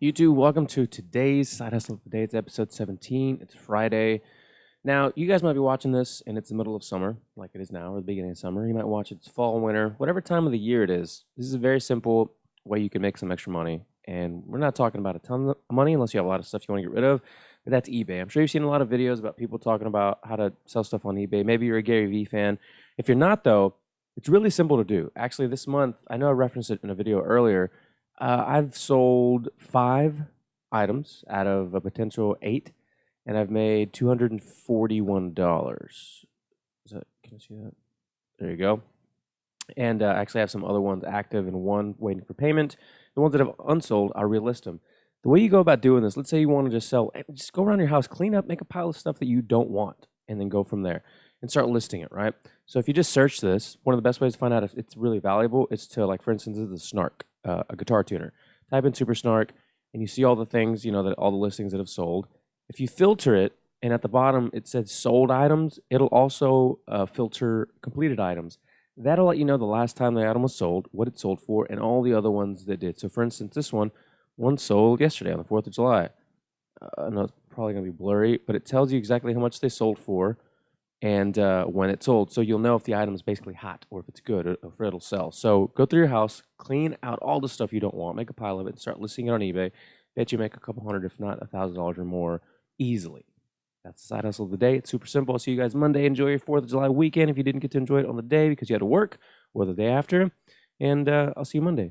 YouTube, welcome to today's Side Hustle of the Day. It's episode 17. It's Friday. Now, you guys might be watching this and it's the middle of summer, like it is now, or the beginning of summer. You might watch it, it's fall, winter, whatever time of the year it is. This is a very simple way you can make some extra money. And we're not talking about a ton of money unless you have a lot of stuff you want to get rid of, but that's eBay. I'm sure you've seen a lot of videos about people talking about how to sell stuff on eBay. Maybe you're a Gary Vee fan. If you're not, though, it's really simple to do. Actually, this month, I know I referenced it in a video earlier. I've sold 5 items out of a potential 8, and I've made $241. Can I see that? There you go. And actually, I have some other ones active and one waiting for payment. The ones that have unsold, I'll relist them. The way you go about doing this, let's say you want to just sell, just go around your house, clean up, make a pile of stuff that you don't want, and then go from there and start listing it, right? So if you just search this, one of the best ways to find out if it's really valuable is to, like, for instance, this is the Snark, a guitar tuner. Type in Super Snark, and you see all the things, that all the listings that have sold. If you filter it, and at the bottom it says sold items, it'll also filter completed items. That'll let you know the last time the item was sold, what it sold for, and all the other ones that did. So for instance, this one sold yesterday on the 4th of July. I know it's probably going to be blurry, but it tells you exactly how much they sold for and when it sold. So you'll know if the item is basically hot or if it's good or if it'll sell. So go through your house, clean out all the stuff you don't want, make a pile of it, and start listing it on eBay. Bet you make a couple hundred, if not $1,000 or more, easily. That's the side hustle of the day. It's super simple. I'll see you guys Monday. Enjoy your 4th of July weekend if you didn't get to enjoy it on the day because you had to work or the day after. And I'll see you Monday.